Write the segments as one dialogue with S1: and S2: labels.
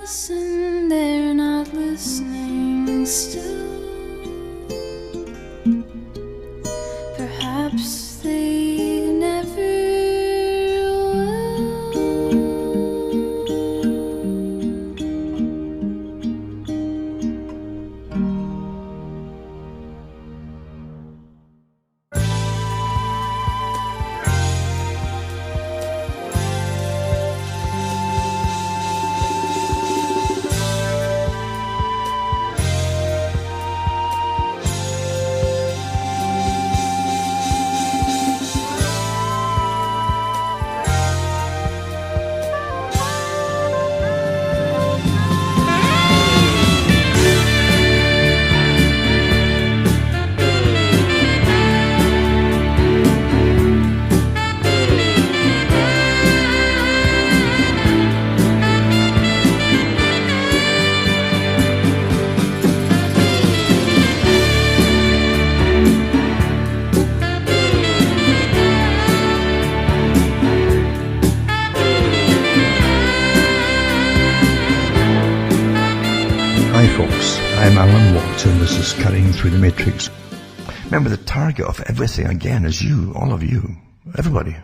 S1: listen, they're not listening still. Perhaps they never will.
S2: And this is Cutting Through the Matrix. Remember, the target of everything, again, is you, all of you, everybody.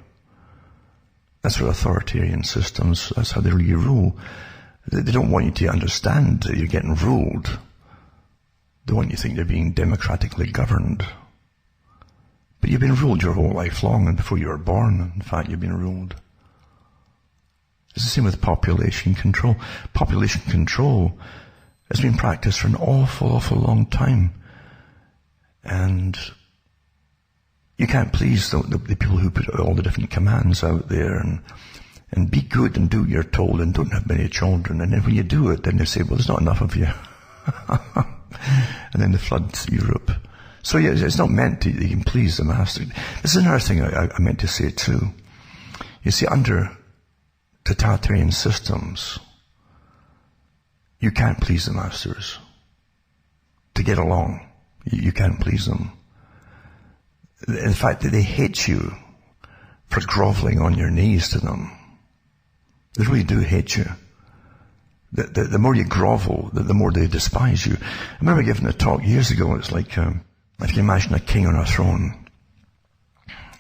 S2: That's what authoritarian systems, that's how they really rule. They don't want you to understand that you're getting ruled. They want you to think they're being democratically governed. But you've been ruled your whole life long, and before you were born, in fact, you've been ruled. It's the same with population control. Population control has been practiced for an awful long time. And you can't please the people who put all the different commands out there and be good and do what you're told and don't have many children. And then when you do it, then they say, well, there's not enough of you. And then they flood Europe. So yeah, it's not meant to, you can please the master. This is another thing I meant to say too. You see, under totalitarian systems, you can't please the masters. To get along, you can't please them. In fact, they hate you for groveling on your knees to them. They really do hate you. The more you grovel, the more they despise you. I remember giving a talk years ago. It's like, if you can imagine a king on a throne,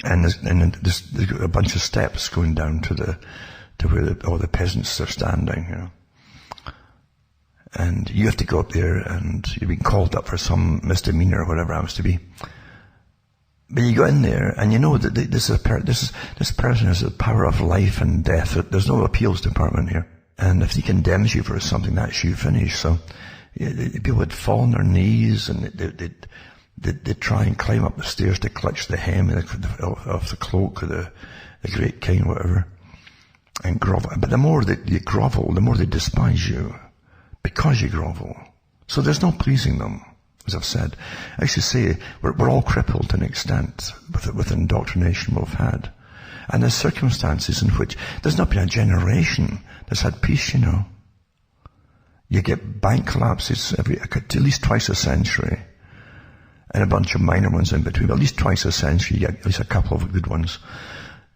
S2: and there's a bunch of steps going down to where all the peasants are standing, you know. And you have to go up there, and you've been called up for some misdemeanor or whatever it happens to be. But you go in there, and you know that this person has the power of life and death. There's no appeals department here. And if he condemns you for something, that's you finished. So people would fall on their knees, and they'd try and climb up the stairs to clutch the hem of the cloak of the great king, whatever, and grovel. But the more that you grovel, the more they despise you. Because you grovel. So there's no pleasing them, as I've said. I should say, we're all crippled to an extent with indoctrination we've had. And there's circumstances in which there's not been a generation that's had peace, you know. You get bank collapses at least twice a century. And a bunch of minor ones in between. But at least twice a century, you get at least a couple of good ones.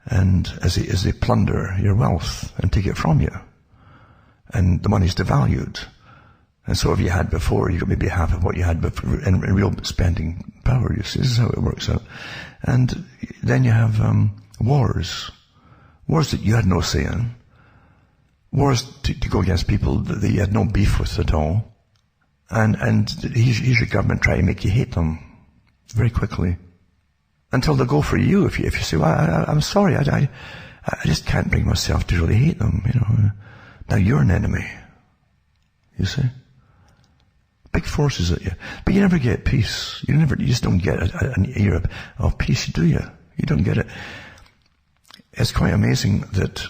S2: And as they plunder your wealth and take it from you. And the money's devalued. And so if you had before, you got maybe half of what you had before in real spending power. You see, this is how it works out. And then you have wars. Wars that you had no say in. Wars to go against people that you had no beef with at all. And here's your government trying to make you hate them very quickly. Until they'll go for you if you say, well, I'm sorry, I just can't bring myself to really hate them, you know. Now you're an enemy. You see? Big forces at you. But you never get peace. You just don't get an era of peace, do you? You don't get it. It's quite amazing that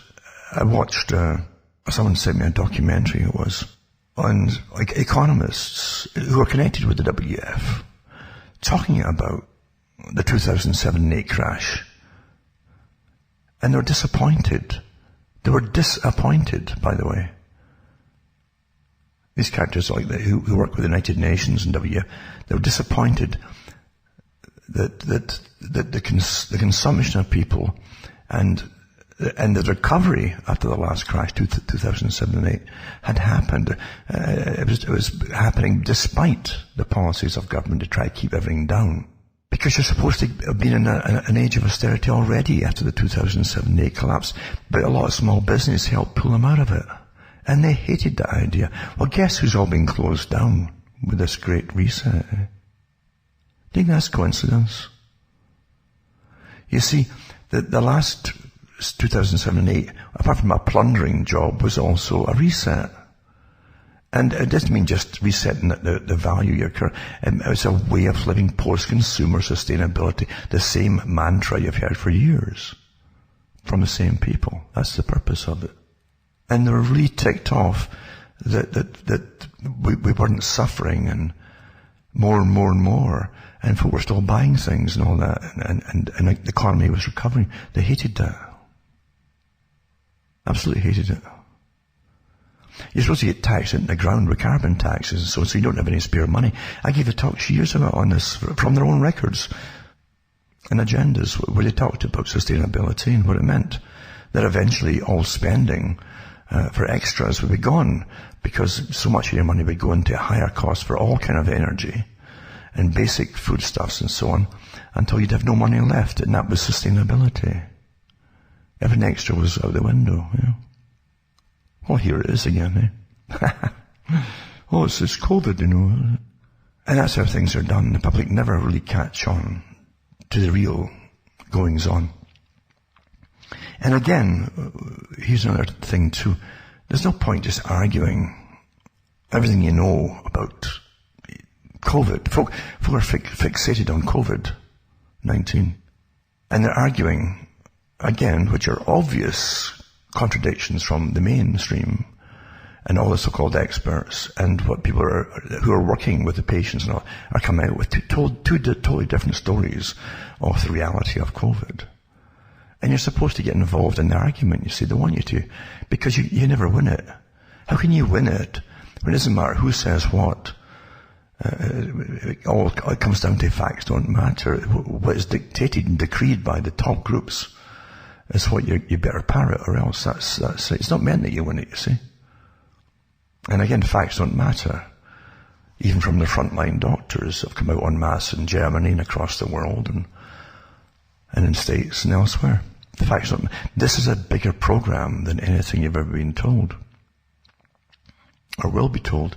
S2: I watched, someone sent me a documentary, it was, on like economists who are connected with the WF, talking about the 2007-8 crash. And they're disappointed. They were disappointed, by the way. These characters like that who work with the United Nations and WF, they were disappointed that the consumption of people and And the recovery after the last crash, 2007 and 8, had happened. It was happening despite the policies of government to try to keep everything down. Because you're supposed to have been in an age of austerity already after the 2007-8 collapse. But a lot of small business helped pull them out of it. And they hated that idea. Well, guess who's all been closed down with this great reset? Do you think that's coincidence? You see, the last 2007-8, apart from a plundering job, was also a reset. And it doesn't mean just resetting the value you're current. It's a way of living post-consumer sustainability, the same mantra you've heard for years from the same people. That's the purpose of it. And they were really ticked off that we weren't suffering and more and more and more, and folk were still buying things and all that, and the economy was recovering. They hated that. Absolutely hated it. You're supposed to get taxed into the ground with carbon taxes, so you don't have any spare money. I gave a talk years ago on this from their own records and agendas where they talked about sustainability and what it meant. That eventually all spending for extras would be gone because so much of your money would go into higher costs for all kind of energy and basic foodstuffs and so on until you'd have no money left, and that was sustainability. Everything extra was out the window. Yeah. Well, here it is again, eh? Oh, it's this COVID, you know. And that's how things are done. The public never really catch on to the real goings on. And again, here's another thing too. There's no point just arguing everything you know about COVID. Folk are fixated on COVID-19. And they're arguing, again, which are obvious contradictions from the mainstream and all the so-called experts, and what people who are working with the patients and all are coming out with two totally different stories of the reality of COVID. And you're supposed to get involved in the argument, you see. They want you to, because you never win it. How can you win it when it doesn't matter who says what? It comes down to facts don't matter. What is dictated and decreed by the top groups is what you better parrot, or else that's it's not meant that you win it, you see. And again, facts don't matter. Even from the frontline doctors have come out en masse in Germany and across the world and in States and elsewhere. The facts don't. This is a bigger program than anything you've ever been told or will be told.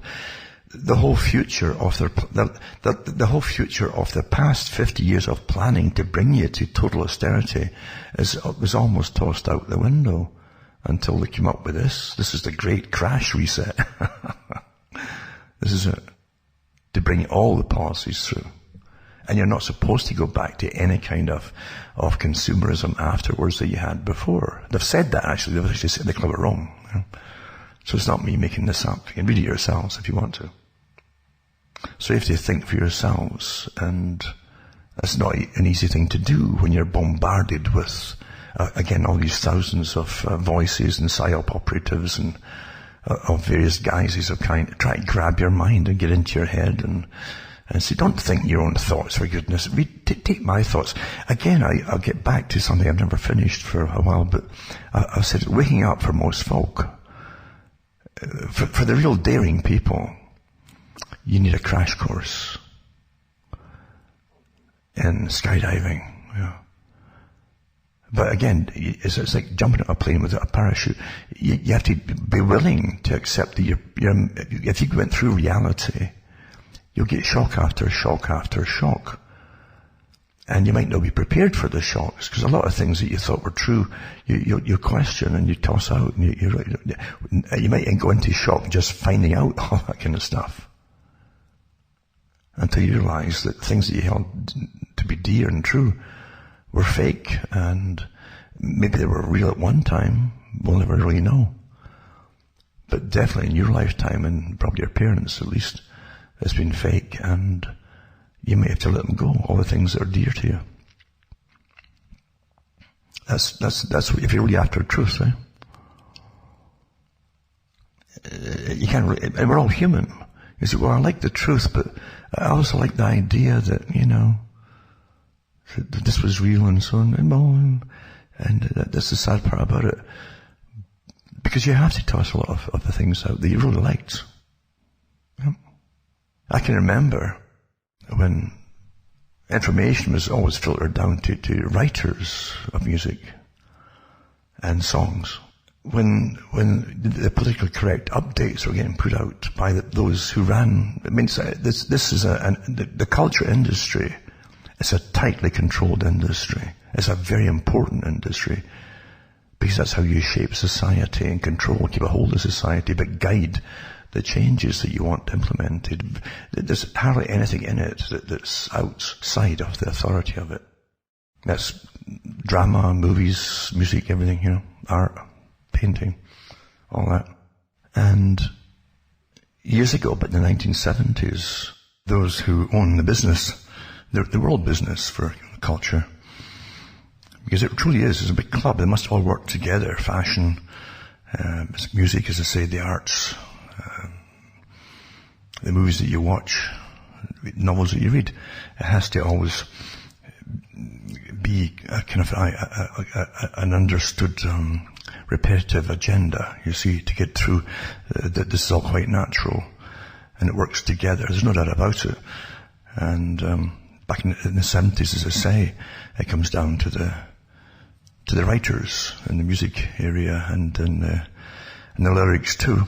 S2: The whole future of the whole future of the past 50 years of planning to bring you to total austerity was almost tossed out the window until they came up with this. This is the great crash reset. This is it. To bring all the policies through. And you're not supposed to go back to any kind of consumerism afterwards that you had before. They've said that, actually. They've actually said they call it wrong. You know? So it's not me making this up. You can read it yourselves if you want to. So you have to think for yourselves, and that's not an easy thing to do when you're bombarded with, again, all these thousands of voices and PsyOps operatives and of various guises of kind to try to grab your mind and get into your head and say, don't think your own thoughts, for goodness. Take my thoughts. Again, I'll get back to something I've never finished for a while, but I've said waking up for most folk. For the real daring people, you need a crash course in skydiving. Yeah. But again, it's like jumping out of a plane with a parachute. You have to be willing to accept that if you went through reality, you'll get shock after shock after shock. And you might not be prepared for the shocks, because a lot of things that you thought were true, you question and you toss out, and you might go into shock just finding out all that kind of stuff. Until you realize that things that you held to be dear and true were fake, and maybe they were real at one time. We'll never really know. But definitely in your lifetime, and probably your parents at least, it's been fake, and you may have to let them go, all the things that are dear to you. That's what, if you're really after truth, eh? You can't really, and we're all human. You say, well, I like the truth, but I also like the idea that, that this was real and so on. And And that's the sad part about it. Because you have to toss a lot of the things out that you really liked. Yeah. I can remember when information was always filtered down to writers of music and songs. When the politically correct updates were getting put out by those who ran, it means this is the culture industry. It's a tightly controlled industry. It's a very important industry because that's how you shape society and control, keep a hold of society, but guide the changes that you want implemented. There's hardly anything in it that's outside of the authority of it. That's drama, movies, music, everything, art, painting, all that. And years ago, but in the 1970s, those who own the business, the world business for culture, because it truly is a big club. They must all work together. Fashion, music, as I say, the arts, the movies that you watch, novels that you read. It has to always be a kind of an understood repetitive agenda, you see, to get through. This is all quite natural, and it works together. There's no doubt about it. And back in the 70s, as I say, it comes down to the writers in the music area and in the lyrics too,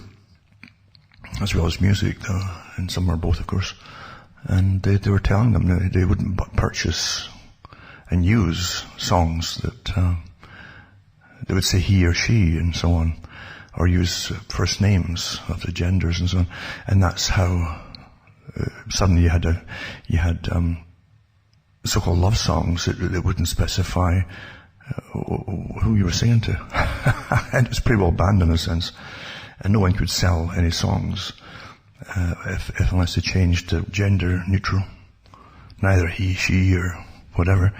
S2: as well as music, though, and some are both, of course. And they were telling them that they wouldn't purchase and use songs that they would say he or she and so on, or use first names of the genders and so on. And that's how suddenly you had so-called love songs that wouldn't specify who you were singing to. And it's pretty well banned in a sense. And no one could sell any songs unless they changed to gender neutral. Neither he, she, or whatever.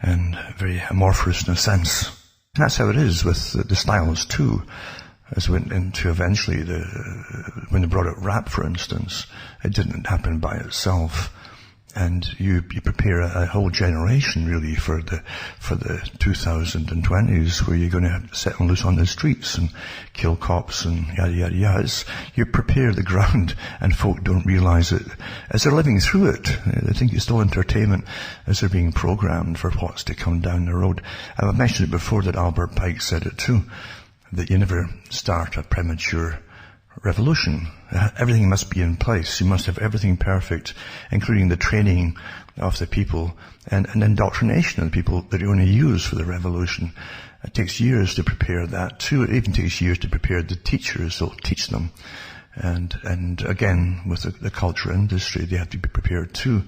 S2: And very amorphous in a sense. And that's how it is with the styles too. As went into eventually when they brought out rap, for instance, it didn't happen by itself. And you prepare a whole generation really for the 2020s, where you're going to have to set them loose on the streets and kill cops and yada yada yada. You prepare the ground, and folk don't realise it as they're living through it. They think it's still entertainment as they're being programmed for what's to come down the road. I've mentioned it before that Albert Pike said it too, that you never start a premature revolution. Everything must be in place. You must have everything perfect, including the training of the people and indoctrination of the people that you're going to use for the revolution. It takes years to prepare that too. It even takes years to prepare the teachers that will teach them. And again, with the culture industry, they have to be prepared too,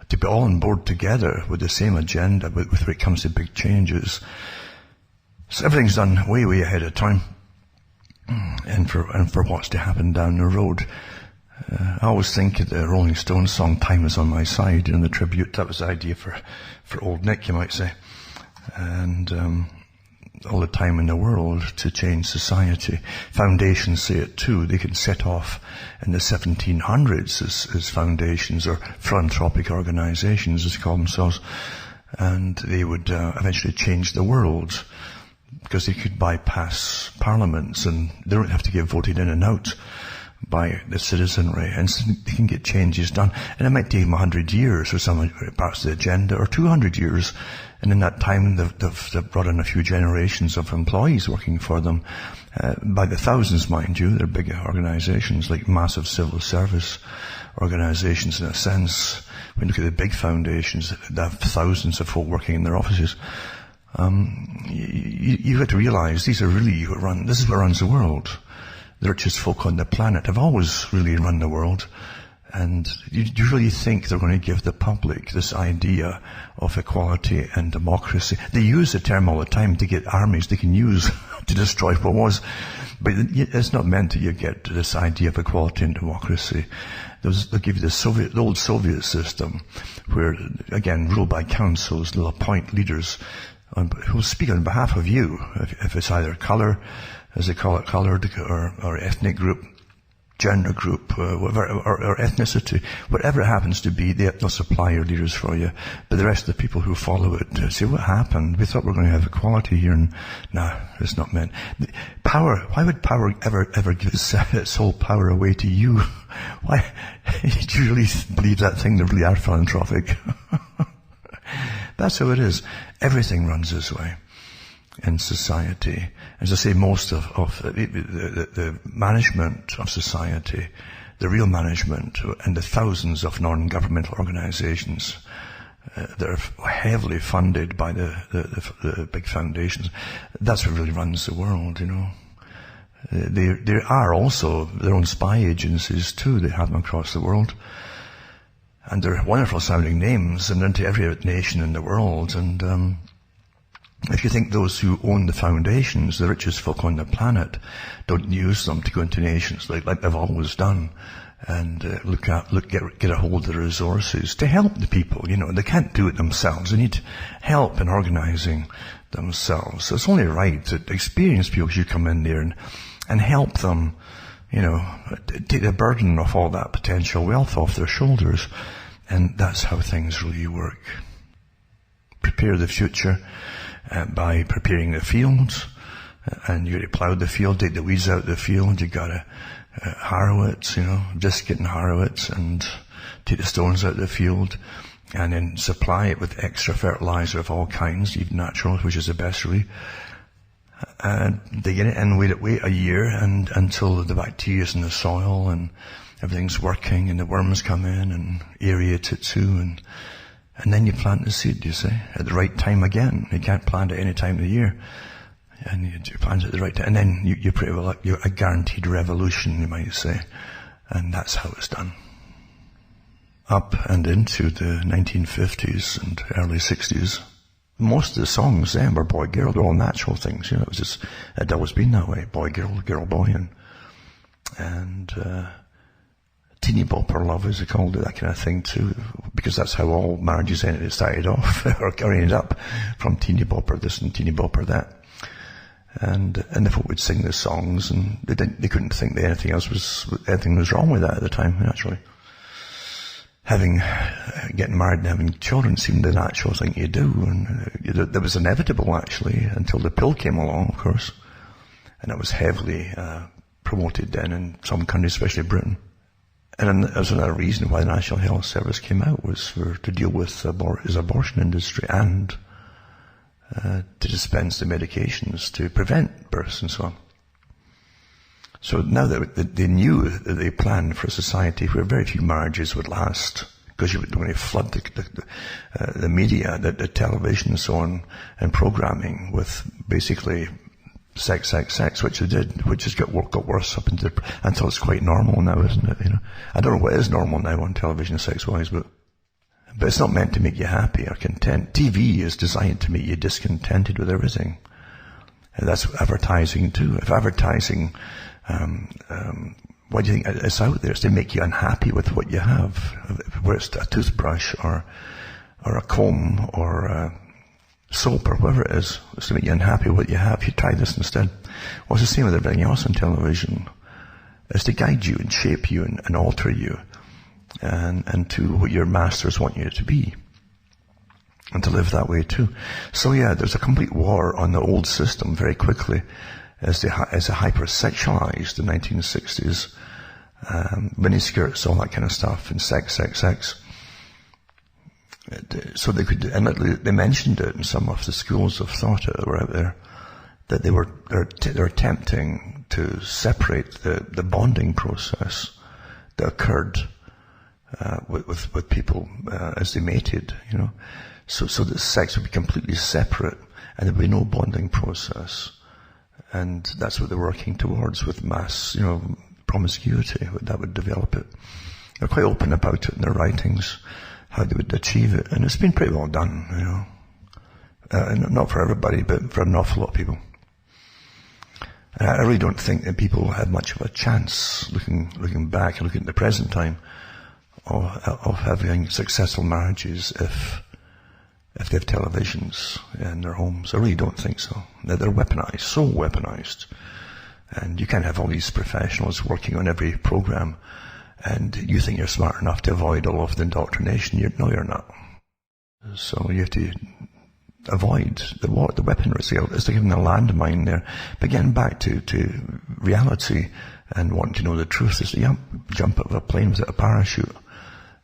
S2: to be all on board together with the same agenda when it comes to big changes. So everything's done way, way ahead of time. And for what's to happen down the road. I always think of the Rolling Stones song "Time Is on My Side" in the tribute. That was the idea for old Nick, you might say. And all the time in the world to change society. Foundations say it too. They can set off in the 1700s as foundations, or philanthropic organizations, as they call themselves. And they would eventually change the world, because they could bypass parliaments and they don't have to get voted in and out by the citizenry, and so they can get changes done. And it might take them 100 years or some parts of the agenda, or 200 years. And in that time, they've brought in a few generations of employees working for them, by the thousands, mind you. They're big organizations, like massive civil service organizations in a sense. When you look at the big foundations, they have thousands of folk working in their offices. You have to realize these are really this is what runs the world. The richest folk on the planet have always really run the world. And do you really think they're going to give the public this idea of equality and democracy? They use the term all the time to get armies they can use to destroy what was. But it's not meant that you get this idea of equality and democracy. They'll give you the old Soviet system, where, again, ruled by councils, they'll appoint leaders who will speak on behalf of you, if it's either color, as they call it, colored, or ethnic group, gender group, whatever, or ethnicity, whatever it happens to be, they'll supply your leaders for you. But the rest of the people who follow it say, what happened? We thought we were going to have equality here, and no, it's not meant. Power, why would power ever give its whole power away to you? Why? Do you really believe that thing? They really are philanthropic. That's how it is. Everything runs this way in society. As I say, most of the management of society, the real management, and the thousands of non-governmental organizations that are heavily funded by the big foundations, that's what really runs the world, you know. There are also their own spy agencies too. They have them across the world. And they're wonderful sounding names, and into every nation in the world. And if you think those who own the foundations, the richest folk on the planet, don't use them to go into nations like they've always done, and get a hold of the resources to help the people, you know, they can't do it themselves. They need help in organizing themselves. So it's only right that experienced people should come in there and help them, you know, take the burden of all that potential wealth off their shoulders. And that's how things really work. Prepare the future by preparing the fields, and you got to plow the field, take the weeds out of the field, you got to harrow it, you know, just get and harrow it, and take the stones out of the field, and then supply it with extra fertilizer of all kinds, even natural, which is the best really. Dig in it and wait a year and until the bacteria's in the soil and everything's working and the worms come in and aerate it too, and then you plant the seed, you see, at the right time again. You can't plant it any time of the year. And you plant it at the right time. And then you're pretty well, you're a guaranteed revolution, you might say. And that's how it's done. Up and into the 1950s and early 60s, most of the songs then were boy, girl. They're all natural things, you know. It'd always been that way. Boy, girl, girl, boy. And teeny bopper love, as they called it, that kind of thing too, because that's how all marriages started off, or ended up, from teeny bopper this and teeny bopper that. And the folk would sing the songs, and they couldn't think that anything was wrong with that at the time, naturally. Getting married and having children seemed the natural thing you do, and that was inevitable actually, until the pill came along, of course. And it was heavily promoted then in some countries, especially Britain. And that was another reason why the National Health Service came out, was to deal with his abortion industry and to dispense the medications to prevent births and so on. So now that they knew that they planned for a society where very few marriages would last, because you would want to flood the media, the television and so on, and programming with basically sex, which they did, which has got worse up until it's quite normal now, isn't it? You know, I don't know what is normal now on television sex-wise, but it's not meant to make you happy or content. TV is designed to make you discontented with everything. And that's advertising too. If advertising, what do you think is out there? It's to make you unhappy with what you have, whether it's a toothbrush or a comb or soap or whatever it is. It's to make you unhappy with what you have. You try this instead. Well, it's the same with everything else on television. It's to guide you and shape you and alter you and to what your masters want you to be, and to live that way too. So yeah, there's a complete war on the old system very quickly as they hypersexualized the 1960s, miniskirts, all that kind of stuff, and sex. So they mentioned it in some of the schools of thought that were out there, that they're attempting to separate the bonding process that occurred with people as they mated, you know, so that sex would be completely separate and there'd be no bonding process. And that's what they're working towards with mass, you know, promiscuity. That would develop it. They're quite open about it in their writings, how they would achieve it, and it's been pretty well done, you know. Not for everybody, but for an awful lot of people. And I really don't think that people have much of a chance, looking back and looking at the present time, of having successful marriages if they have televisions in their homes. I really don't think so. They're weaponized, so weaponized. And you can't have all these professionals working on every program, and you think you're smart enough to avoid all of the indoctrination. No, you're not. So you have to avoid the weaponry. It's like having a landmine there. But getting back to reality and wanting to know the truth is jump out of a plane without a parachute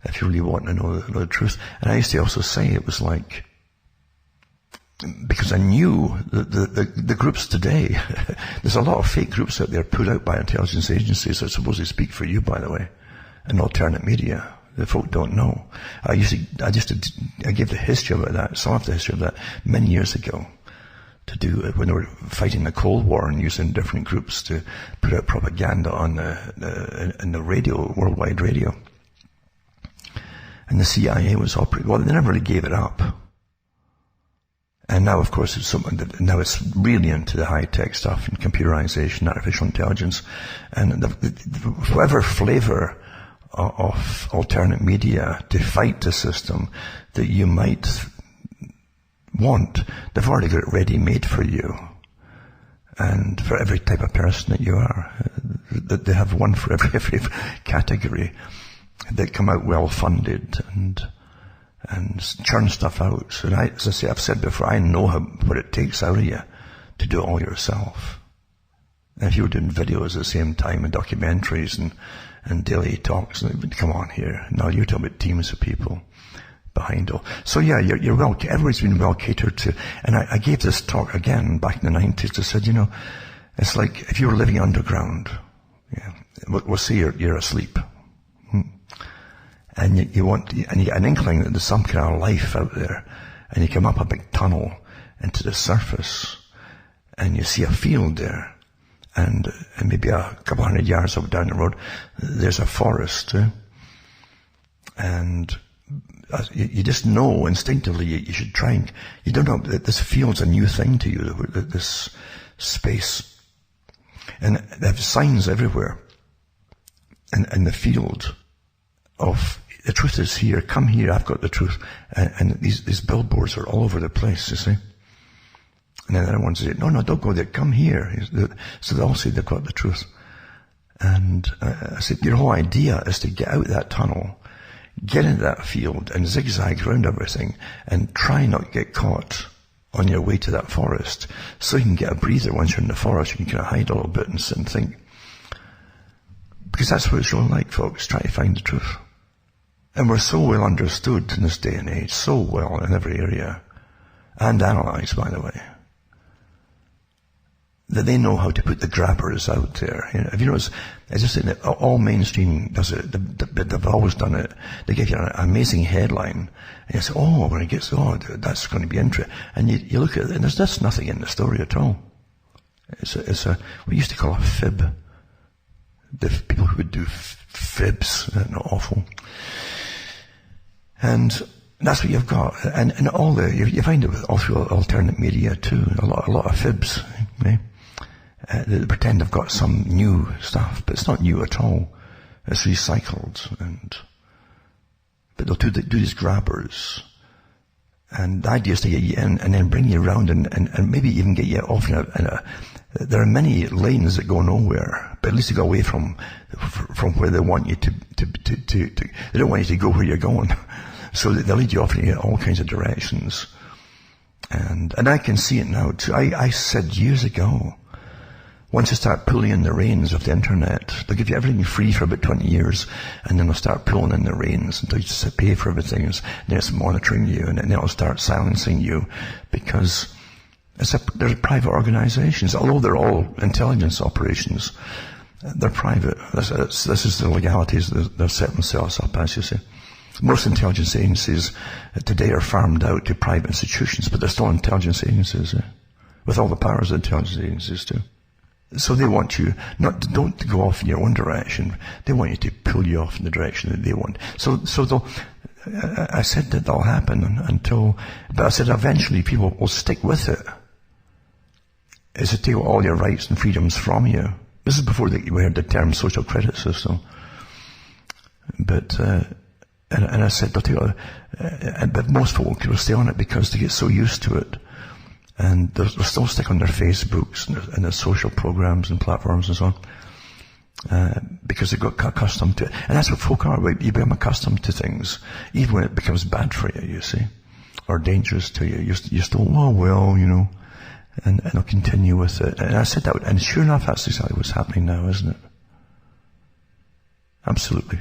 S2: if you really want to know the truth. And I used to also say it was like, because I knew the groups today, there's a lot of fake groups out there put out by intelligence agencies that supposedly speak for you, by the way, and alternate media. The folk don't know. I gave the history about that, some of the history of that many years ago, to do it when they were fighting the Cold War and using different groups to put out propaganda on in the radio, worldwide radio. And the CIA was operating. Well, they never really gave it up. And now, of course, now it's really into the high-tech stuff and computerization, artificial intelligence, and whatever flavor of alternate media to fight the system that you might want, they've already got it ready-made for you. And for every type of person that you are, they have one for every category that come out well-funded and churn stuff out. And as I say, I've said before, I know what it takes out of you to do it all yourself. And if you were doing videos at the same time and documentaries and daily talks, come on here. Now you're talking about teams of people behind all. So yeah, everybody's been well catered to. And I gave this talk again back in the 90s. I said, it's like if you were living underground, we'll say you're asleep. And you get an inkling that there's some kind of life out there, and you come up a big tunnel into the surface, and you see a field there, and maybe a couple 100 yards up down the road, there's a forest, and you just know instinctively you should try and, you don't know that this field's a new thing to you, this space, and they have signs everywhere, in the field of, the truth is here, come here, I've got the truth. And these billboards are all over the place, you see. And then the other ones say, no, don't go there, come here. So they all say they've got the truth. And I said, your whole idea is to get out that tunnel, get into that field and zigzag around everything and try not to get caught on your way to that forest. So you can get a breather once you're in the forest, you can kind of hide a little bit and sit and think. Because that's what it's really like, folks, try to find the truth. And we're so well understood in this day and age, so well in every area, and analysed, by the way, that they know how to put the grabbers out there. If you notice, it's just that all mainstream does it. They've always done it. They give you an amazing headline, and you say, when it gets, that's going to be interesting. And you look at it, and there's nothing in the story at all. It's what we used to call a fib. The people who would do fibs, awful. And that's what you've got. And you find it all through alternate media too. A lot of fibs, they pretend they've got some new stuff, but it's not new at all. It's recycled, but they'll do these grabbers. And the idea is to get you in and then bring you around and maybe even get you off there are many lanes that go nowhere, but at least you go away from where they want you to they don't want you to go where you're going. So they'll lead you off in all kinds of directions. And I can see it now too. I said years ago, once you start pulling in the reins of the internet, they'll give you everything free for about 20 years, and then they'll start pulling in the reins until you just pay for everything, and then it's monitoring you, and then it'll start silencing you, because they're private organizations. Although they're all intelligence operations, they're private. This is the legalities they've set themselves up, as you say. Most intelligence agencies today are farmed out to private institutions, but they're still intelligence agencies, with all the powers of intelligence agencies too. So they want you don't go off in your own direction. They want you to pull you off in the direction that they want. So I said that that'll happen but I said eventually people will stick with it. Is to take all your rights and freedoms from you. This is before we heard the term social credit system. But, and I said, but most folk will stay on it because they get so used to it. And they're still stuck on their Facebooks and their social programs and platforms and so on. Because they got accustomed to it. And that's what folk are. You become accustomed to things, even when it becomes bad for you, you see, or dangerous to you. You're still, oh, well, you know, and I'll continue with it. And I said that, and sure enough, that's exactly what's happening now, isn't it? Absolutely.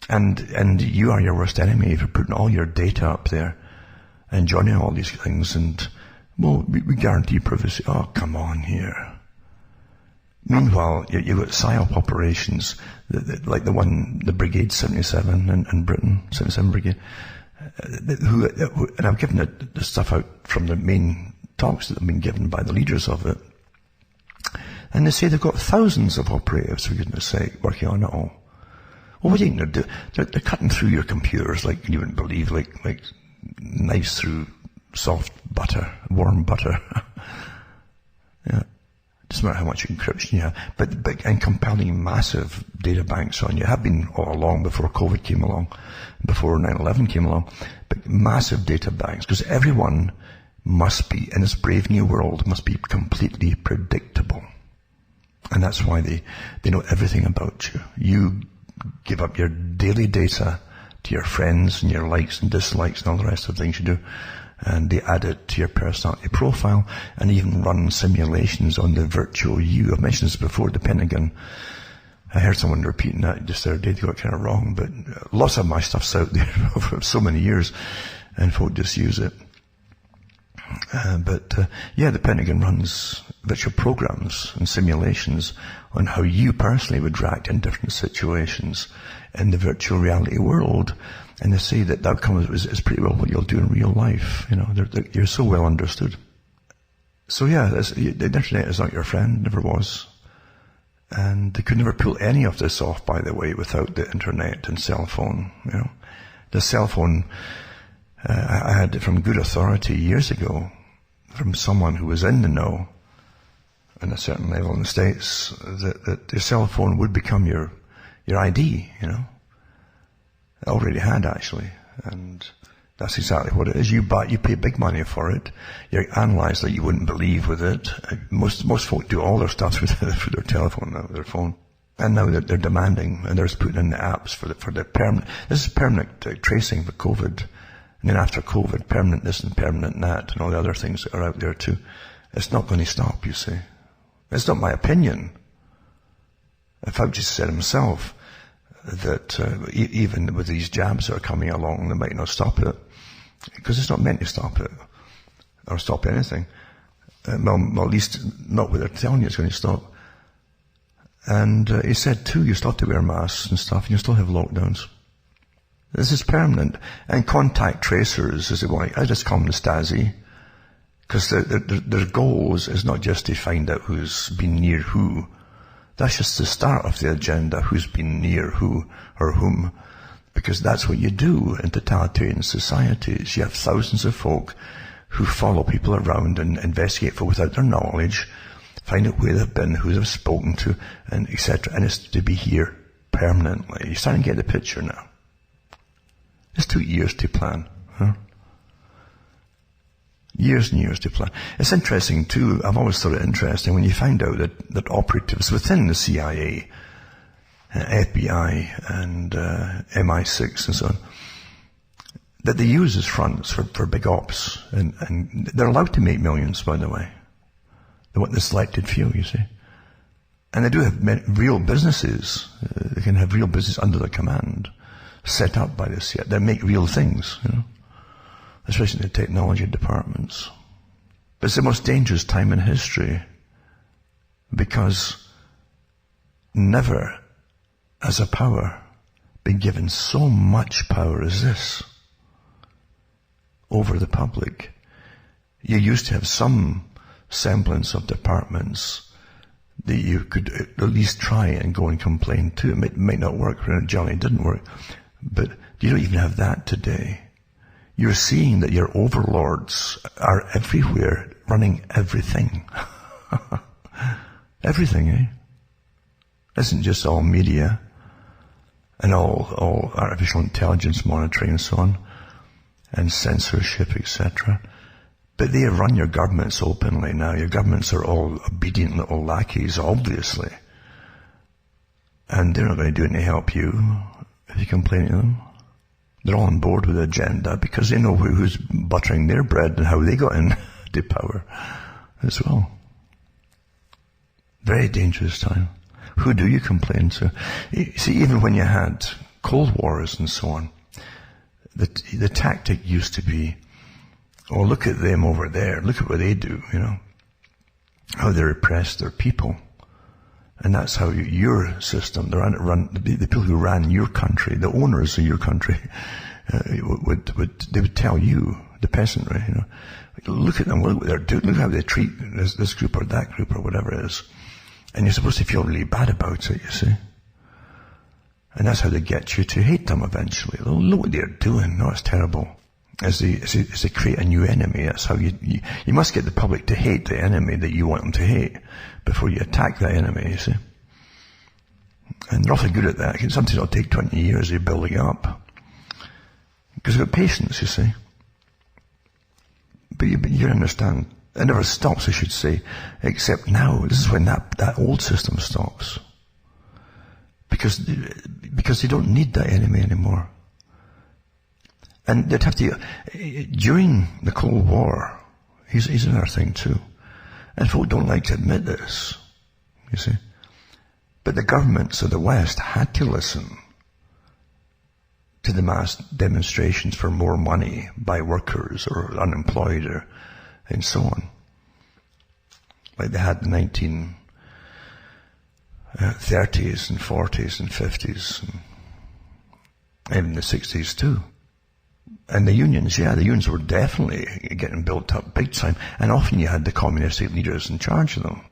S2: And you are your worst enemy if you're putting all your data up there and joining all these things and, well, we guarantee privacy. Oh, come on here. Meanwhile, you've got PsyOps operations, like the Brigade 77 in Britain, 77 Brigade, and I've given the stuff out from the main talks that have been given by the leaders of it. And they say they've got thousands of operatives, for goodness sake, working on it all. Well, what do you think they're doing? They're cutting through your computers like you wouldn't believe, like knives through soft butter, warm butter. Yeah. Doesn't matter how much encryption you have, but and compiling massive data banks on you. Have been all along before COVID came along, before 9/11 came along, but massive data banks, because everyone must be, in this brave new world, must be completely predictable. And that's why they know everything about you. You give up your daily data to your friends and your likes and dislikes and all the rest of the things you do. And they add it to your personality profile and even run simulations on the virtual you. I've mentioned this before, the Pentagon. I heard someone repeating that just the other day. They got kind of wrong, but lots of my stuff's out there for so many years and folk just use it. Yeah, the Pentagon runs virtual programs and simulations on how you personally would react in different situations in the virtual reality world. And they say that outcome is pretty well what you'll do in real life. You know, you're so well understood. So yeah, the internet is not your friend, never was. And they could never pull any of this off, by the way, without the internet and cell phone. You know, the cell phone, I had it from good authority years ago, from someone who was in the know, on a certain level in the States, that your cell phone would become your ID, you know. It already had, actually. And that's exactly what it is. You pay big money for it. You're analysed like you wouldn't believe with it. Most folk do all their stuff with their telephone now, their phone. And now they're demanding, and they're just putting in the apps for the permanent, this is permanent tracing for COVID. And then after COVID, permanent this and permanent that, and all the other things that are out there too. It's not going to stop, you see. It's not my opinion. Fauci said himself that even with these jabs that are coming along, they might not stop it. Because it's not meant to stop it. Or stop anything. Well, at least not what they're telling you it's going to stop. And he said too, you still have to wear masks and stuff, and you still have lockdowns. This is permanent. And contact tracers, as they want, I just call them the Stasi. Because their goals is not just to find out who's been near who. That's just the start of the agenda, who's been near who or whom. Because that's what you do in totalitarian societies. You have thousands of folk who follow people around and investigate for without their knowledge, find out where they've been, who they've spoken to, and etc. And it's to be here permanently. You're starting to get the picture now. It's 2 years to plan, huh? Years and years to plan. It's interesting too, I've always thought it interesting when you find out that operatives within the CIA, FBI and MI6 and so on, that they use as fronts for big ops. And they're allowed to make millions, by the way. They want the selected few, you see. And they do have real businesses. They can have real business under their command, set up by the CIA. They make real things, you know. Especially in the technology departments. But it's the most dangerous time in history because never has a power been given so much power as this over the public. You used to have some semblance of departments that you could at least try and go and complain to. It might not work, when it generally didn't work, but you don't even have that today. You're seeing that your overlords are everywhere, running everything. Everything, eh? It isn't just all media and all artificial intelligence monitoring and so on, and censorship, etc. But they run your governments openly now. Your governments are all obedient little lackeys, obviously. And they're not going to do anything to help you if you complain to them. They're all on board with the agenda because they know who's buttering their bread and how they got into power as well. Very dangerous time. Who do you complain to? See, even when you had Cold Wars and so on, the tactic used to be, oh, look at them over there. Look at what they do, how they repress their people. And that's how your system, the people who ran your country, the owners of your country, they would tell you, the peasantry, look at them, look what they're doing, look how they treat this group or that group or whatever it is. And you're supposed to feel really bad about it, you see. And that's how they get you to hate them eventually. Look what they're doing. No, it's terrible. As they create a new enemy, that's how you must get the public to hate the enemy that you want them to hate before you attack that enemy, you see. And they're awfully good at that. Sometimes it'll take 20 years of building up. Because they've got patience, you see. But you understand, it never stops, I should say, except now. This is when that old system stops. Because they don't need that enemy anymore. And they'd have to, during the Cold War, here's another thing too, and folk don't like to admit this, you see, but the governments of the West had to listen to the mass demonstrations for more money by workers or unemployed and so on. Like they had the 1930s and 40s and 50s and even the 60s too. And the unions were definitely getting built up big time. And often you had the communistic leaders in charge of them.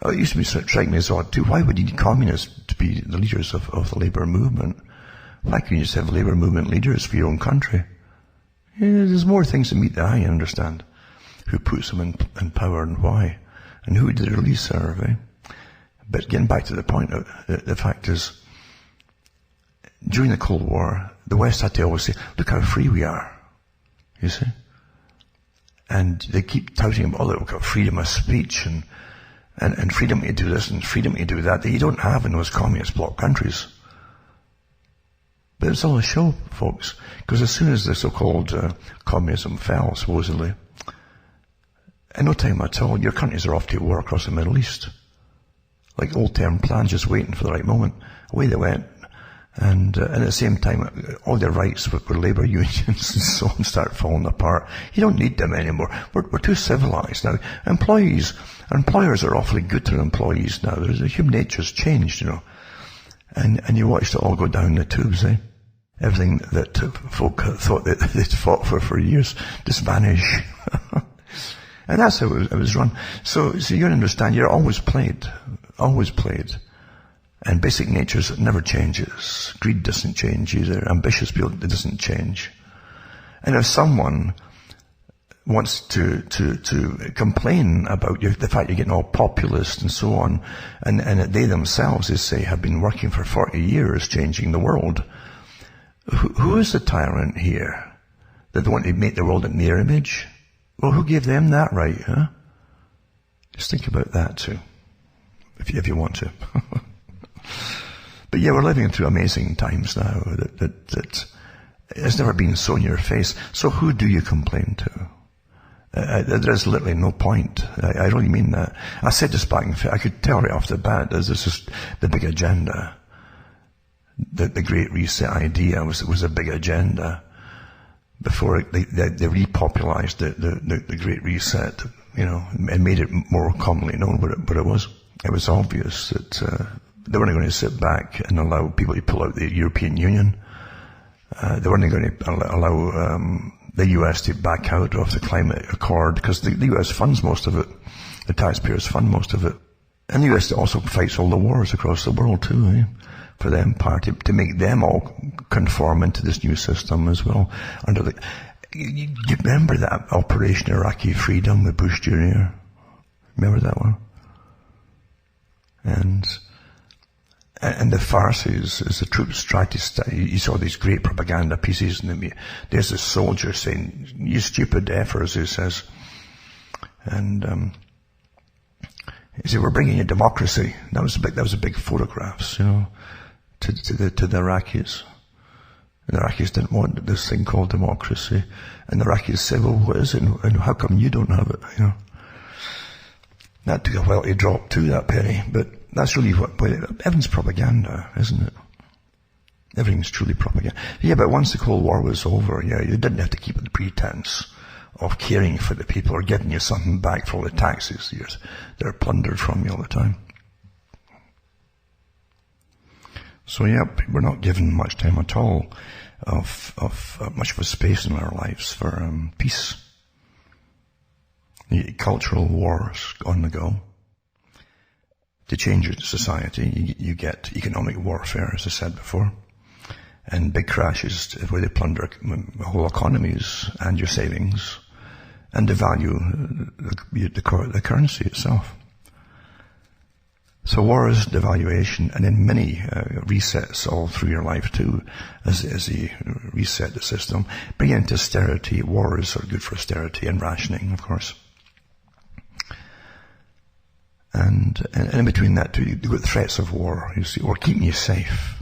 S2: It used to strike me as odd too. Why would you need communists to be the leaders of the labour movement? Why couldn't you just have labour movement leaders for your own country? Yeah, there's more things that meet the eye, I understand. Who puts them in power and why? And who did they really serve, eh? But getting back to the point, the fact is, during the Cold War, the West had to always say, look how free we are, you see. And they keep touting about, we've got freedom of speech and freedom to do this and freedom to do that you don't have in those communist bloc countries. But it's all a show, folks, because as soon as the so-called communism fell, supposedly, in no time at all, your countries are off to war across the Middle East. Like old-term plans, just waiting for the right moment. Away they went. And at the same time, all their rights for labour unions and so on start falling apart. You don't need them anymore. We're too civilised now. Employers are awfully good to their employees now. Human nature's changed, And you watched it all go down the tubes, eh? Everything that folk thought that they'd fought for years just vanish. And that's how it was run. So you gotta understand, you're always played. And basic nature never changes. Greed doesn't change either. Ambitious people, it doesn't change. And if someone wants to complain about the fact you're getting all populist and so on, and that they themselves, they say, have been working for 40 years changing the world, who is the tyrant here? That they want to make the world in their image? Well, who gave them that right, huh? Just think about that too, if you want to. But yeah, we're living through amazing times now that it's never been so in your face. So who do you complain to? There is literally no point. I really mean that. I said this back in fact, I could tell right off the bat, this is the big agenda. The Great Reset idea was a big agenda. Before they repopularized the Great Reset, and made it more commonly known what it was. It was obvious that they weren't going to sit back and allow people to pull out the European Union. They weren't going to allow the US to back out of the climate accord, because the US funds most of it. The taxpayers fund most of it. And the US also fights all the wars across the world too, eh? For the empire to make them all conform into this new system as well. You remember that Operation Iraqi Freedom with Bush Jr.? Remember that one? And the farce is the troops tried to you saw these great propaganda pieces, and there's a soldier saying, you stupid effers, he says, And, you see, we're bringing in democracy. That was a big photographs, to the Iraqis. And the Iraqis didn't want this thing called democracy. And the Iraqis said, well, what is it? And how come you don't have it, That took a while to drop to that penny, but that's really everything's propaganda, isn't it? Everything's truly propaganda. Yeah, but once the Cold War was over, you didn't have to keep the pretense of caring for the people or giving you something back for all the taxes they're plundered from you all the time. So we're not given much time at all of much of a space in our lives for peace. You get cultural wars on the go. To change your society, you get economic warfare, as I said before, and big crashes where they plunder whole economies and your savings and devalue the currency itself. So war is devaluation, and then many resets all through your life too, as you reset the system. Bring into austerity. Wars are good for austerity and rationing, of course. And in between that too, you've got threats of war, you see, or keeping you safe.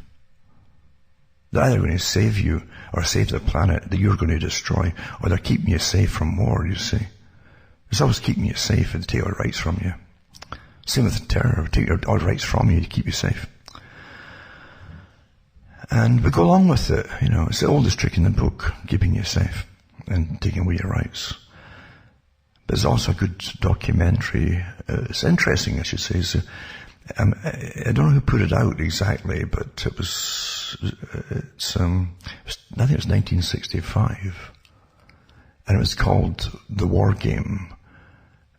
S2: They're either going to save you or save the planet that you're going to destroy, or they're keeping you safe from war, you see. It's always keeping you safe and take all rights from you. Same with the terror, take all rights from you to keep you safe. And we go along with it, it's the oldest trick in the book, keeping you safe and taking away your rights. But it's also a good documentary. It's interesting, I should say. I don't know who put it out exactly, but I think it was 1965. And it was called The War Game.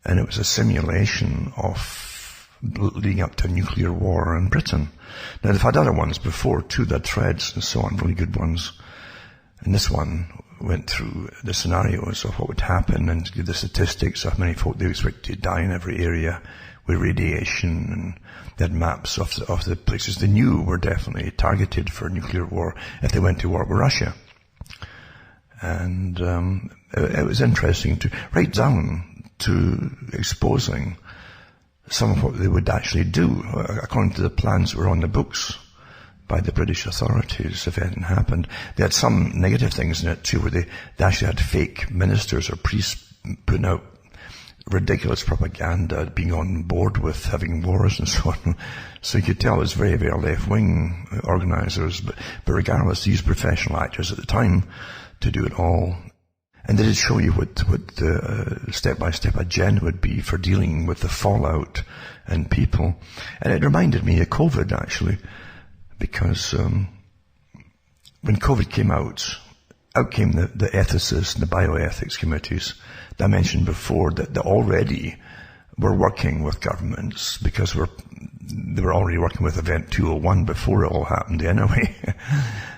S2: And it was a simulation of leading up to a nuclear war in Britain. Now, they've had other ones before too, that threads and so on, really good ones. And this one went through the scenarios of what would happen and give the statistics of how many folk they expect to die in every area with radiation, and they had maps of the places they knew were definitely targeted for nuclear war if they went to war with Russia. And it was interesting to write down to exposing some of what they would actually do according to the plans that were on the books by the British authorities if anything happened. They had some negative things in it too, where they actually had fake ministers or priests putting out ridiculous propaganda, being on board with having wars and so on. So you could tell it was very, very left-wing organisers, but regardless, they used professional actors at the time to do it all. And they did show you what the step-by-step agenda would be for dealing with the fallout and people. And it reminded me of COVID, actually, because when COVID came out came the ethicists and the bioethics committees that I mentioned before that already were working with governments because they were already working with Event 201 before it all happened anyway,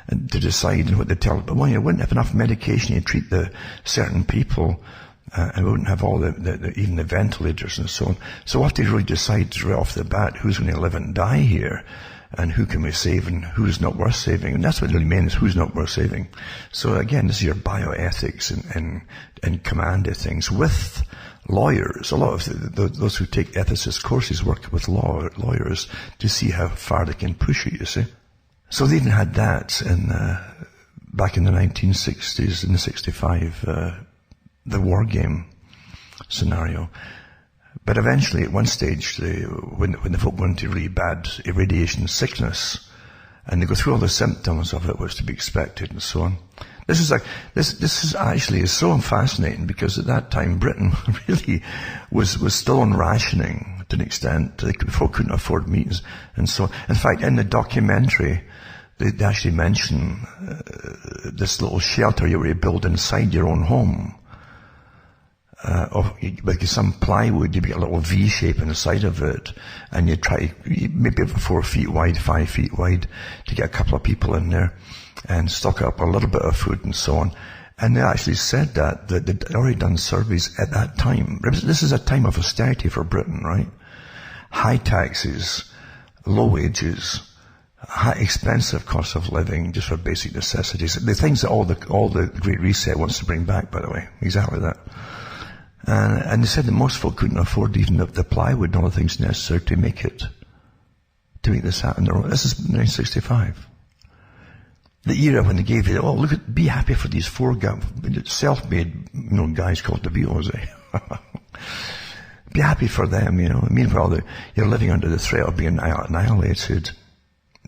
S2: and to decide what they tell. But you wouldn't have enough medication to treat the certain people, and we wouldn't have all even the ventilators and so on. So what they really decide right off the bat, who's going to live and die here, and who can we save and who's not worth saving. And that's what it really means, who's not worth saving. So again, this is your bioethics and command of things with lawyers. A lot of those who take ethicist courses work with lawyers to see how far they can push it, you see. So they even had that back in the 1960s, in the 65, the war game scenario. But eventually, at one stage, when the folk went into really bad irradiation sickness, and they go through all the symptoms of it, was to be expected, and so on. This is actually so fascinating because at that time Britain really was still on rationing to an extent. Folk couldn't afford meat and so on. In fact, in the documentary, they actually mention this little shelter you were to build inside your own home. Like some plywood, you'd get a little V shape inside of it, and you'd try maybe 4 feet wide, 5 feet wide, to get a couple of people in there and stock up a little bit of food and so on. And they actually said that they'd already done surveys at that time. This is a time of austerity for Britain, right? High taxes, low wages, high expensive cost of living just for basic necessities. The things that all the Great Reset wants to bring back, by the way. Exactly that. And they said that most folk couldn't afford even the plywood and all the things necessary to make this happen. This is 1965. The era when they gave you, oh, look at, be happy for these 4 self-made, guys called the Beatles, Be happy for them, Meanwhile, you're living under the threat of being annihilated.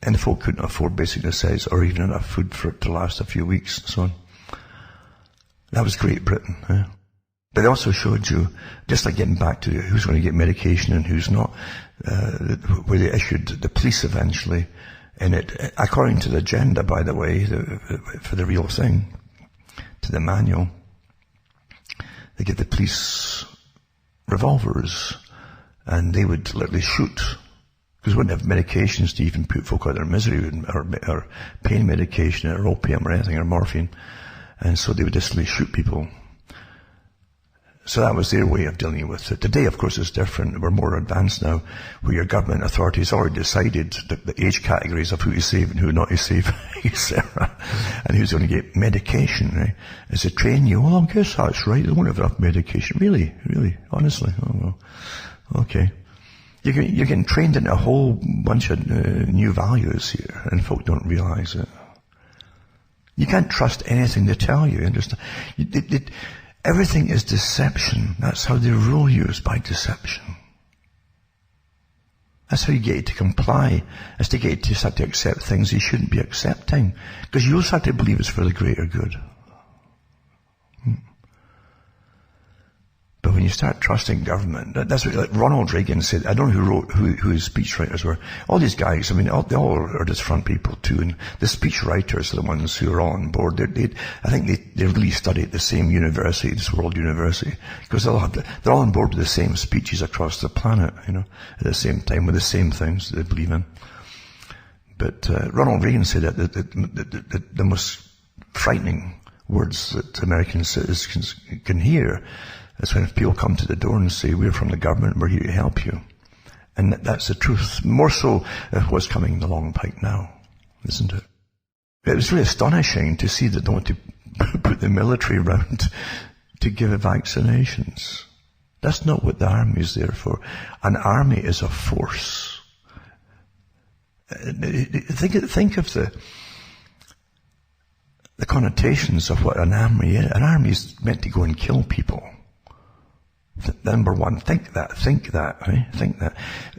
S2: And the folk couldn't afford basic necessities or even enough food for it to last a few weeks and so on. That was Great Britain. But they also showed you, just like getting back to who's going to get medication and who's not, where they issued the police eventually, and it, according to the agenda, by the way, for the real thing, to the manual, they give the police revolvers, and they would literally shoot, because they wouldn't have medications to even put folk out of their misery, or pain medication, or opium, or anything, or morphine, and so they would just shoot people. So that was their way of dealing with it. Today, of course, it's different. We're more advanced now, where your government authorities already decided the age categories of who to save and who not to save, etc. And who's going to get medication, right? As they train you, I guess that's right. They won't have enough medication. Really? Honestly? Oh, well. Okay. You're getting trained in a whole bunch of new values here, and folk don't realize it. You can't trust anything they tell you, understand? Everything is deception. That's how they rule you, is by deception. That's how you get to comply, is to get to start to accept things you shouldn't be accepting. Because you'll start to believe it's for the greater good. But when you start trusting government, that's what Ronald Reagan said. I don't know who his speechwriters were. All these guys, they all are just front people too. And the speechwriters are the ones who are all on board. I think they really study at the same university, this World University, because they're all on board with the same speeches across the planet, at the same time with the same things they believe in. But Ronald Reagan said that the most frightening words that American citizens can hear is when people come to the door and say, we're from the government, we're here to help you. And that's the truth. More so of what's coming along the pike now, isn't it? It was really astonishing to see that they want to put the military around to give vaccinations. That's not what the army is there for. An army is a force. Think of the connotations of what an army is. An army is meant to go and kill people. Number one, think that.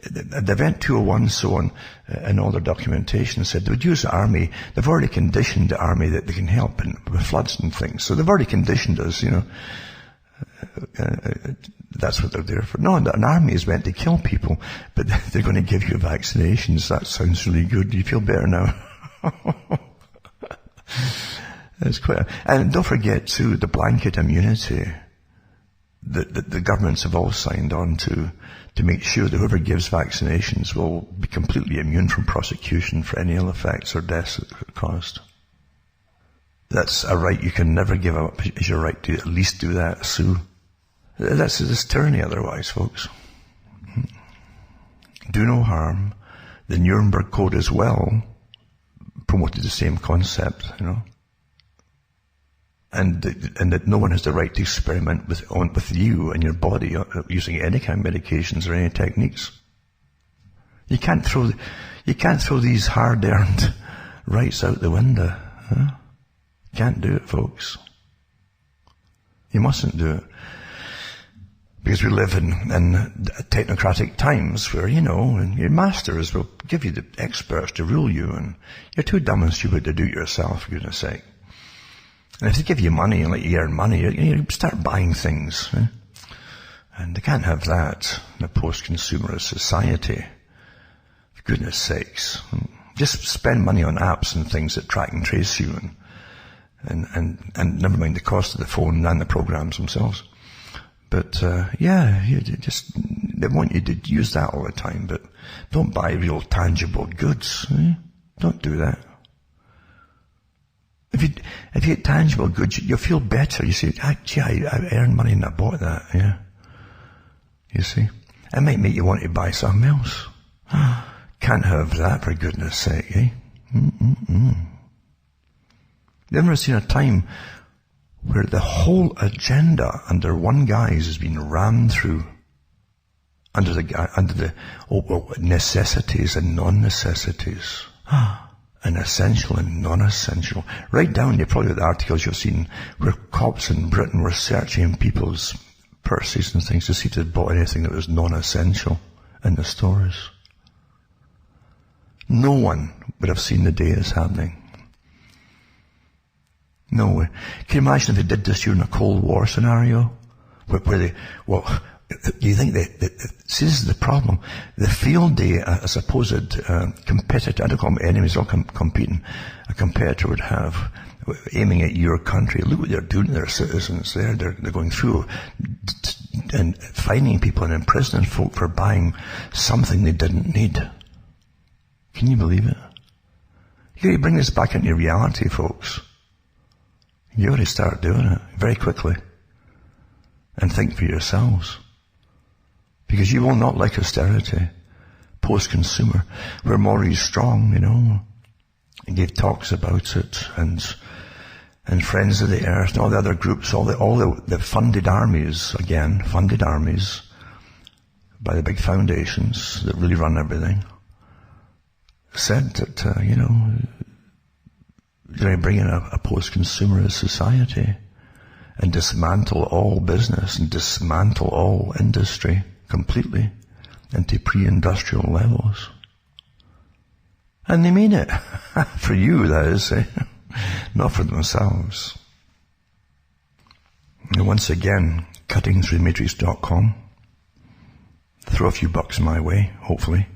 S2: The Event 201, so on, and all their documentation said they would use the army. They've already conditioned the army that they can help with floods and things. So they've already conditioned us, that's what they're there for. No, an army is meant to kill people, but they're going to give you vaccinations. That sounds really good. Do you feel better now? It's and don't forget too, the blanket immunity that the governments have all signed on to make sure that whoever gives vaccinations will be completely immune from prosecution for any ill effects or deaths caused. That's a right you can never give up, is your right to at least do that, sue. That's tyranny otherwise, folks. Do no harm. The Nuremberg Code as well promoted the same concept, And that no one has the right to experiment with you and your body using any kind of medications or any techniques. You can't throw these hard-earned rights out the window. Can't do it, folks. You mustn't do it. Because we live in technocratic times where, and your masters will give you the experts to rule you, and you're too dumb and stupid to do it yourself, for goodness sake. And if they give you money and let you earn money, you start buying things. And they can't have that in a post-consumerist society. For goodness sakes. Just spend money on apps and things that track and trace you, and never mind the cost of the phone and the programs themselves. But they want you to use that all the time, but don't buy real tangible goods. Don't do that. If you get tangible goods, you'll feel better. You say, gee, I earned money and I bought that, yeah. You see? It might make you want to buy something else. Can't have that, for goodness sake, eh? You've never seen a time where the whole agenda under one guise has been rammed through under the necessities and non-necessities, and essential and non-essential. Right down, you probably the articles you've seen where cops in Britain were searching people's purses and things to see if they'd bought anything that was non-essential in the stores. No one would have seen the day it's happening. No way. Can you imagine if they did this during a Cold War scenario? Where they, do you think see, this is the problem. The field day, a supposed competitor, I don't call them enemies, all competing, a competitor would have, aiming at your country. Look what they're doing to their citizens there. They're going through and fining people and imprisoning folk for buying something they didn't need. Can you believe it? You gotta bring this back into reality, folks. You gotta start doing it very quickly. And think for yourselves. Because you will not like austerity, post-consumer. Where Maurice Strong, he gave talks about it, and Friends of the Earth, and all the other groups, all the funded armies by the big foundations that really run everything, said that, you're going to bring in a post-consumerist society and dismantle all business and dismantle all industry completely into pre-industrial levels. And they mean it. For you, that is, not for themselves. And once again, cuttingthroughthematrix.com. Throw a few bucks my way, hopefully.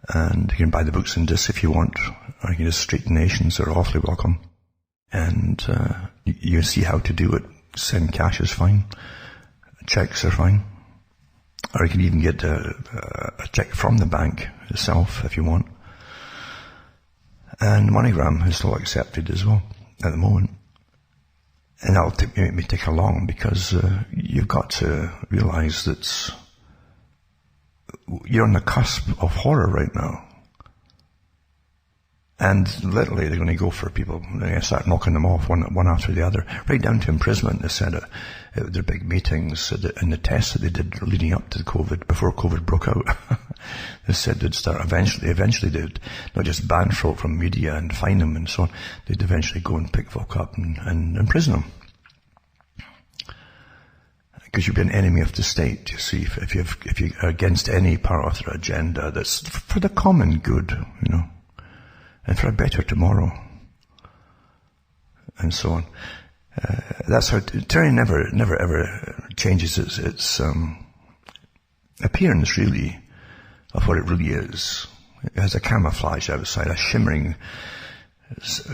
S2: And you can buy the books and discs if you want, or you can just straight donations, they're awfully welcome. And you see how to do it. Send cash is fine. Checks are fine. Or you can even get a check from the bank itself if you want. And MoneyGram is still accepted as well at the moment. And that'll make me take along, because you've got to realize that you're on the cusp of horror right now. And literally they're going to go for people. They're going to start knocking them off one after the other, right down to imprisonment. They said at their big meetings and the tests that they did leading up to COVID, before COVID broke out. They said they'd start eventually they'd not just ban folk from media and fine them and so on, they'd eventually go and pick folk up and imprison them. Because you'd be an enemy of the state, you see, if you're against any part of their agenda that's for the common good, and for a better tomorrow, and so on. That's how Tyranny never ever changes its appearance, really, of what it really is. It has a camouflage outside, a shimmering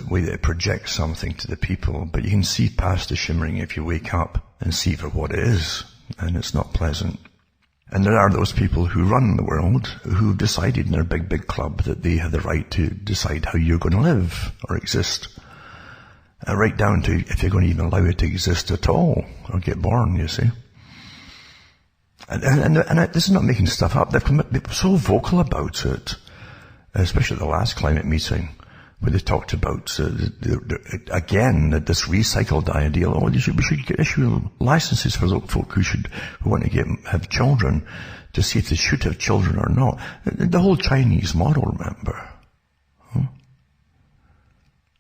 S2: way that it projects something to the people, but you can see past the shimmering if you wake up and see for what it is, and it's not pleasant. And there are those people who run the world who've decided in their big club that they have the right to decide how you're going to live or exist. Right down to if you're going to even allow it to exist at all or get born, you see. And this is not making stuff up. They've been so vocal about it, especially at the last climate meeting, where they talked about, again, this recycled ideal. We should issue licenses for those folk who want to have children, to see if they should have children or not. The whole Chinese model, remember,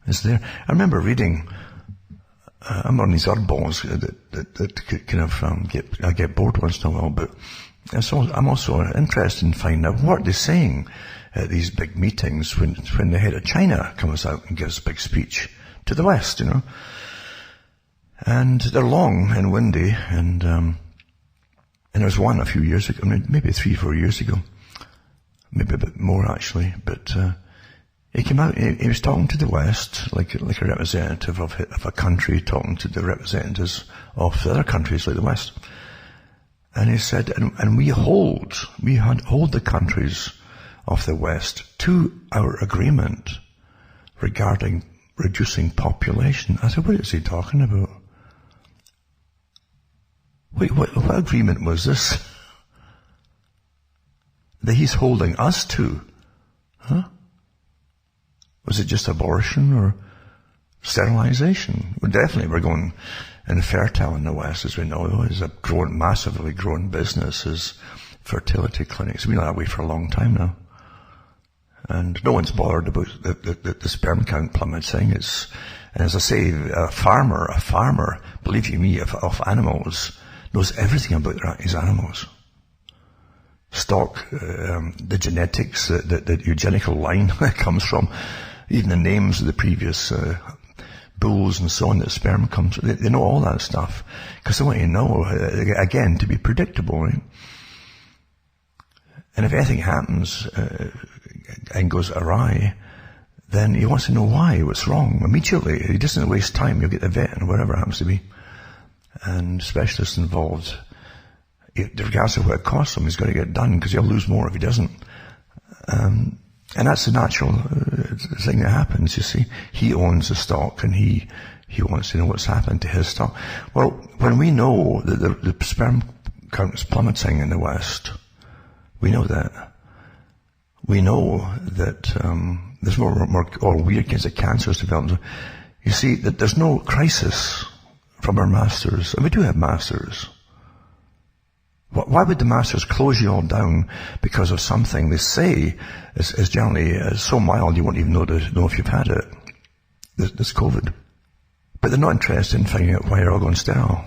S2: is there. I remember reading, I'm on these oddballs that kind of I get bored once in a while, but I'm also interested in finding out what they're saying at these big meetings when the head of China comes out and gives a big speech to the West, And they're long and windy, and there was one a few years ago, maybe 3-4 years ago, maybe a bit more actually, but he came out, he was talking to the West, like a representative of a country talking to the representatives of the other countries like the West. And he said, and we hold the countries of the West to our agreement regarding reducing population. I said, what is he talking about? Wait, what agreement was this that he's holding us to? Huh? Was it just abortion, or Sterilization. We're going infertile in the West, as we know. It's a massively growing business, is fertility clinics. We've been that way for a long time now. And no one's bothered about the sperm count plummeting. And as I say, a farmer, believe you me, of animals, knows everything about his animals. Stock, the genetics, the eugenical line that comes from, even the names of the previous bulls and so on that sperm comes from. They know all that stuff because they want to know, again, to be predictable, right? And if anything happens and goes awry, then he wants to know why, what's wrong immediately. He doesn't waste time. He'll get the vet and whatever it happens to be, and specialists involved. Regardless of what it costs him, he's got to get it done because he'll lose more if he doesn't. And that's the natural thing that happens, you see. He owns the stock and he wants to know what's happened to his stock. Well, when we know that the sperm count is plummeting in the West, we know that. We know that there's more weird kinds of cancers developing. You see, that there's no crisis from our masters. And we do have masters. Why would the masters close you all down because of something they say is generally so mild you won't even know if you've had it, this COVID. But they're not interested in finding out why you're all going sterile.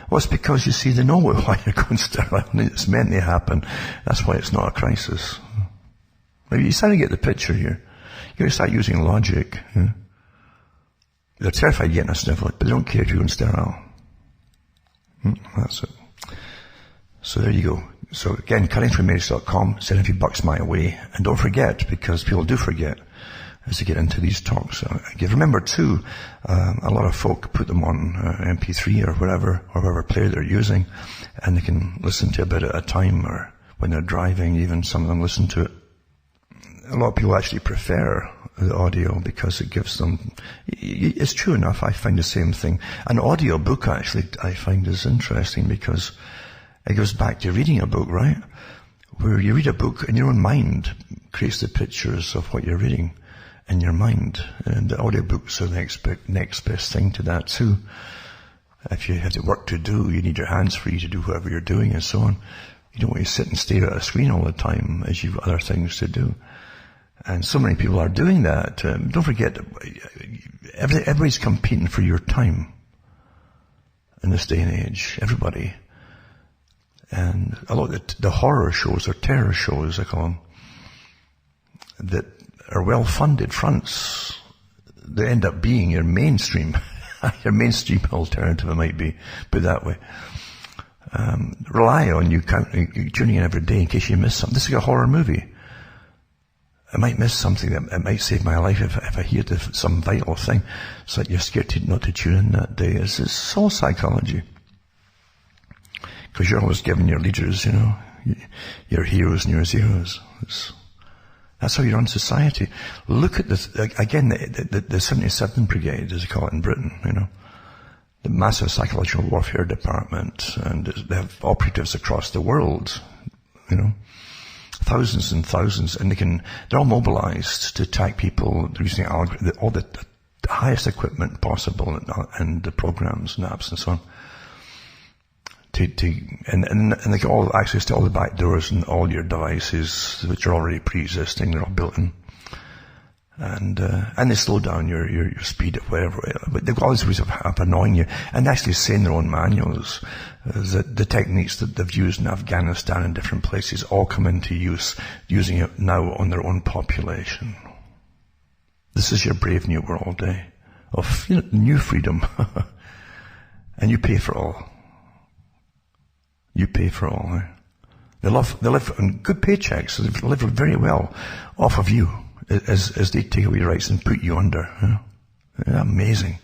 S2: Well, it's because, you see, they know why you're going sterile. It's meant to happen. That's why it's not a crisis. Maybe you start to get the picture here. You gotta start using logic. Yeah? They're terrified getting a sniffle, but they don't care if you're going sterile. That's it. So there you go. So again, cuttingthroughmatrix.com, send a few bucks my way. And don't forget, because people do forget as they get into these talks. Remember too, a lot of folk put them on MP3 or whatever player they're using, and they can listen to a bit at a time, or when they're driving, even some of them listen to it. A lot of people actually prefer the audio because it gives them, it's true enough, I find the same thing. An audio book actually I find is interesting because it goes back to reading a book, right? Where you read a book and your own mind creates the pictures of what you're reading in your mind. And the audiobooks are the next best thing to that too. If you have work to do, you need your hands free to do whatever you're doing and so on. You don't want to sit and stare at a screen all the time as you've other things to do. And so many people are doing that. Don't forget, everybody's competing for your time in this day and age. Everybody. And a lot of the horror shows, or terror shows, I call them, that are well-funded fronts, they end up being your mainstream. Your mainstream alternative, it might be, put it that way. Rely on you tuning in every day in case you miss something. This is a horror movie. I might miss something that it might save my life if I hear some vital thing. So that you're scared not to tune in that day. It's all psychology. Because you're always giving your leaders, your heroes and your zeros. That's how you run society. Look at the 77th Brigade, as they call it in Britain, the massive psychological warfare department, and they have operatives across the world, thousands and thousands, and they're all mobilized to attack people using all the highest equipment possible, and the programs and apps and so on. And they get all access to all the back doors and all your devices, which are already pre-existing, they're all built in. And they slow down your speed at whatever, but they've got all these ways of annoying you, and actually say in their own manuals that the techniques that they've used in Afghanistan and different places all come into use, using it now on their own population. This is your brave new world, of new freedom. And you pay for all. You pay for all. They live on good paychecks, so they live very well off of you as they take away your rights and put you under. Amazing.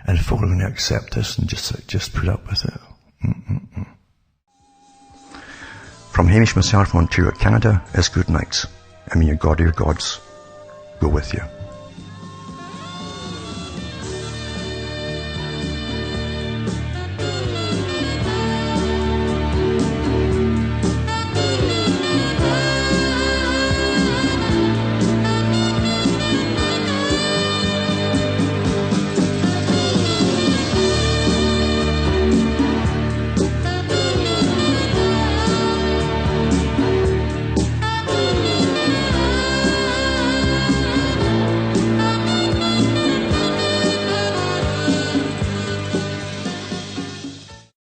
S2: And folk are going to accept this and just put up with it. From Hamish myself, Ontario, Canada, it's good night. And may your God or your gods go with you.